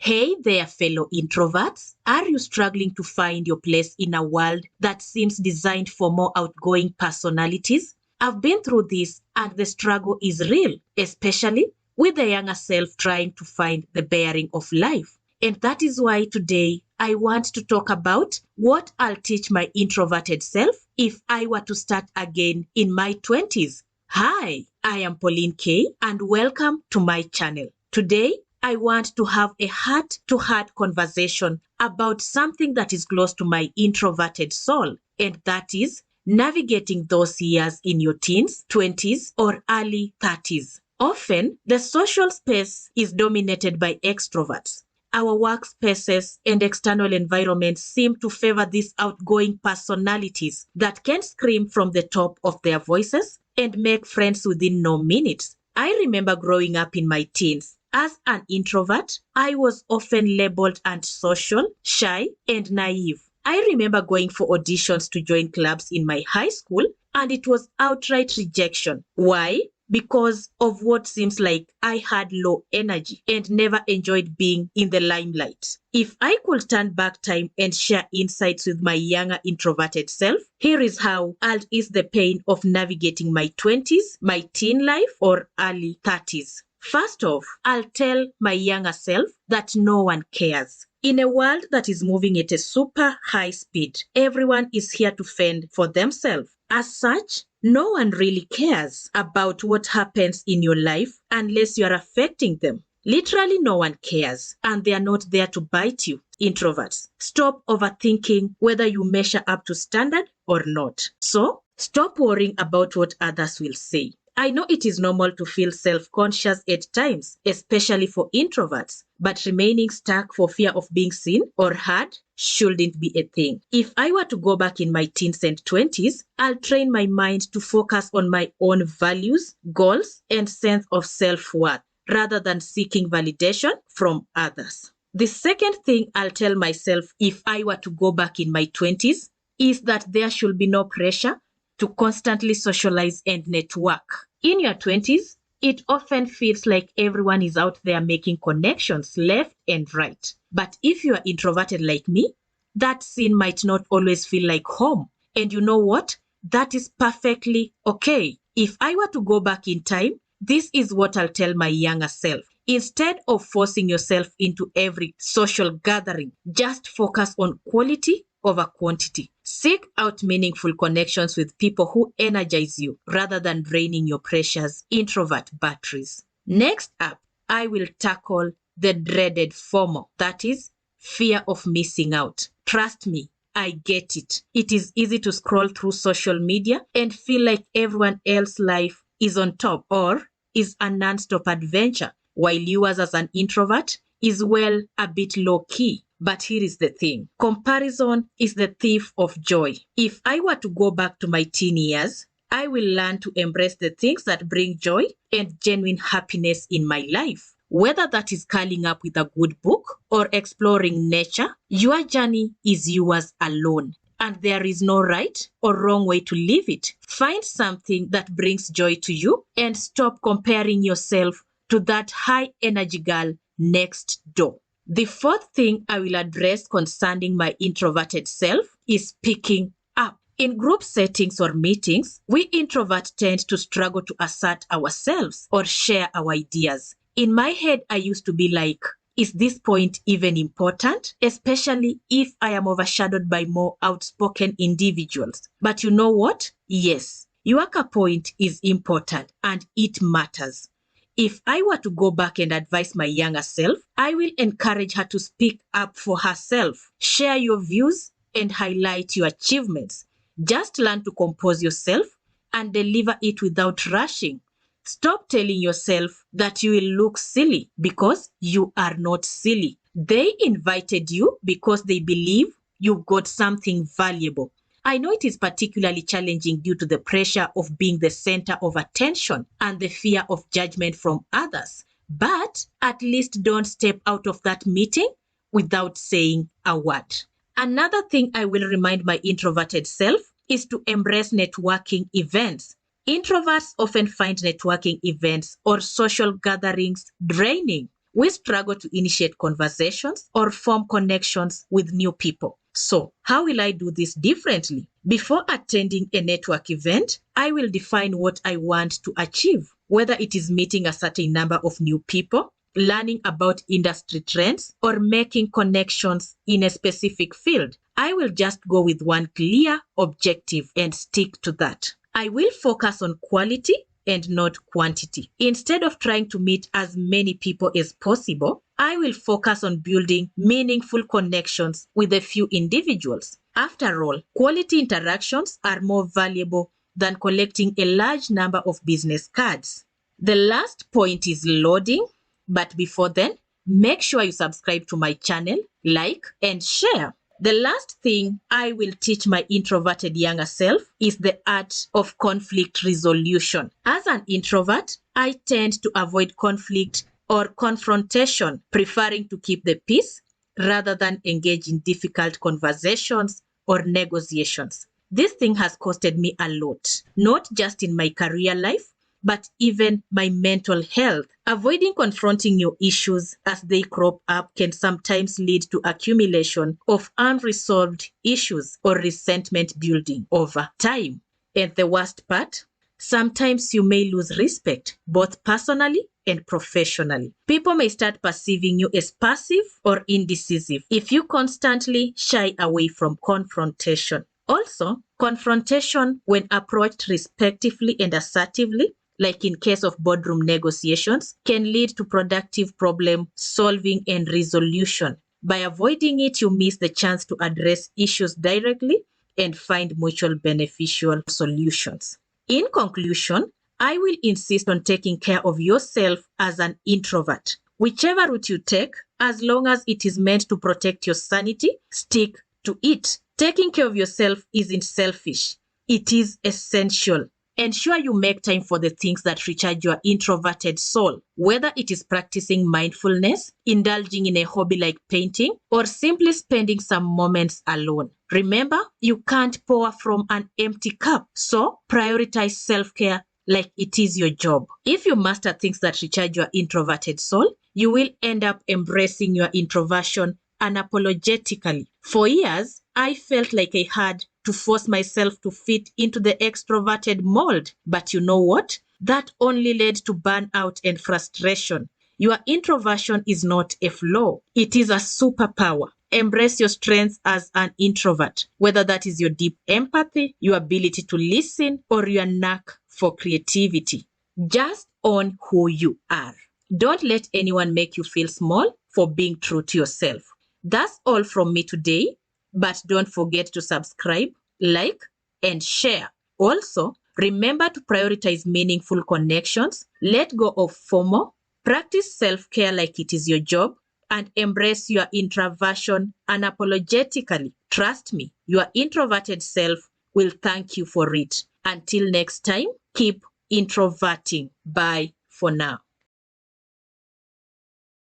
Hey there, fellow introverts. Are you struggling to find your place in a world that seems designed for more outgoing personalities? I've been through this and the struggle is real, especially with the younger self trying to find the bearing of life. And that is why today I want to talk about what I'll teach my introverted self if I were to start again in my 20s. Hi, I am Pauline K and welcome to my channel. Today, I want to have a heart-to-heart conversation about something that is close to my introverted soul, and that is navigating those years in your teens, 20s, or early 30s. Often, the social space is dominated by extroverts. Our workspaces and external environments seem to favor these outgoing personalities that can scream from the top of their voices and make friends within no minutes. I remember growing up in my teens. As an introvert, I was often labeled antisocial, shy, and naive. I remember going for auditions to join clubs in my high school, and it was outright rejection. Why? Because of what seems like I had low energy and never enjoyed being in the limelight. If I could turn back time and share insights with my younger introverted self, here is how I'll ease the pain of navigating my 20s, my teen life, or early 30s. First off, I'll tell my younger self that no one cares. In a world that is moving at a super high speed, everyone is here to fend for themselves. As such, no one really cares about what happens in your life unless you are affecting them. Literally no one cares, and they are not there to bite you. Introverts, stop overthinking whether you measure up to standard or not. So, stop worrying about what others will say. I know it is normal to feel self-conscious at times, especially for introverts, but remaining stuck for fear of being seen or heard shouldn't be a thing. If I were to go back in my teens and 20s, I'll train my mind to focus on my own values, goals, and sense of self-worth rather than seeking validation from others. The second thing I'll tell myself if I were to go back in my 20s is that there should be no pressure to constantly socialize and network. In your 20s, it often feels like everyone is out there making connections left and right. But if you are introverted like me, that scene might not always feel like home. And you know what? That is perfectly okay. If I were to go back in time, this is what I'll tell my younger self. Instead of forcing yourself into every social gathering, just focus on quality over quantity. Seek out meaningful connections with people who energize you rather than draining your precious introvert batteries. Next up, I will tackle the dreaded FOMO, that is, fear of missing out. Trust me, I get it. It is easy to scroll through social media and feel like everyone else's life is on top or is a non-stop adventure, while yours as an introvert is, well, a bit low-key. But here is the thing. Comparison is the thief of joy. If I were to go back to my teen years, I will learn to embrace the things that bring joy and genuine happiness in my life. Whether that is curling up with a good book or exploring nature, your journey is yours alone. And there is no right or wrong way to live it. Find something that brings joy to you and stop comparing yourself to that high energy girl next door. The fourth thing I will address concerning my introverted self is speaking up. In group settings or meetings, we introverts tend to struggle to assert ourselves or share our ideas. In my head, I used to be like, is this point even important? Especially if I am overshadowed by more outspoken individuals. But you know what? Yes, your point is important and it matters. If I were to go back and advise my younger self, I will encourage her to speak up for herself. Share your views and highlight your achievements. Just learn to compose yourself and deliver it without rushing. Stop telling yourself that you will look silly because you are not silly. They invited you because they believe you've got something valuable. I know it is particularly challenging due to the pressure of being the center of attention and the fear of judgment from others. But at least don't step out of that meeting without saying a word. Another thing I will remind my introverted self is to embrace networking events. Introverts often find networking events or social gatherings draining, we struggle to initiate conversations or form connections with new people. So, how will I do this differently? Before attending a network event, I will define what I want to achieve, whether it is meeting a certain number of new people, learning about industry trends, or making connections in a specific field. I will just go with one clear objective and stick to that. I will focus on quality and not quantity. Instead of trying to meet as many people as possible, I will focus on building meaningful connections with a few individuals. After all, quality interactions are more valuable than collecting a large number of business cards. The last point is loading, but before then, make sure you subscribe to my channel, like, and share. The last thing I will teach my introverted younger self is the art of conflict resolution. As an introvert, I tend to avoid conflict or confrontation, preferring to keep the peace rather than engage in difficult conversations or negotiations. This thing has costed me a lot, not just in my career life, but even my mental health. Avoiding confronting your issues as they crop up can sometimes lead to accumulation of unresolved issues or resentment building over time. And the worst part, sometimes you may lose respect, both personally and professionally. People may start perceiving you as passive or indecisive if you constantly shy away from confrontation. Also, confrontation, when approached respectfully and assertively, like in case of boardroom negotiations, can lead to productive problem solving and resolution. By avoiding it, you miss the chance to address issues directly and find mutual beneficial solutions. In conclusion, I will insist on taking care of yourself as an introvert. Whichever route you take, as long as it is meant to protect your sanity, stick to it. Taking care of yourself isn't selfish. It is essential. Ensure you make time for the things that recharge your introverted soul, whether it is practicing mindfulness, indulging in a hobby like painting, or simply spending some moments alone. Remember, you can't pour from an empty cup, so prioritize self-care like it is your job. If you master things that recharge your introverted soul, you will end up embracing your introversion unapologetically. For years, I felt like I had to force myself to fit into the extroverted mold. But you know what? That only led to burnout and frustration. Your introversion is not a flaw. It is a superpower. Embrace your strengths as an introvert, whether that is your deep empathy, your ability to listen, or your knack for creativity. Just own who you are. Don't let anyone make you feel small for being true to yourself. That's all from me today, but don't forget to subscribe, like, and share. Also, remember to prioritize meaningful connections, let go of FOMO, practice self-care like it is your job, and embrace your introversion unapologetically. Trust me, your introverted self will thank you for it. Until next time, keep introverting. Bye for now.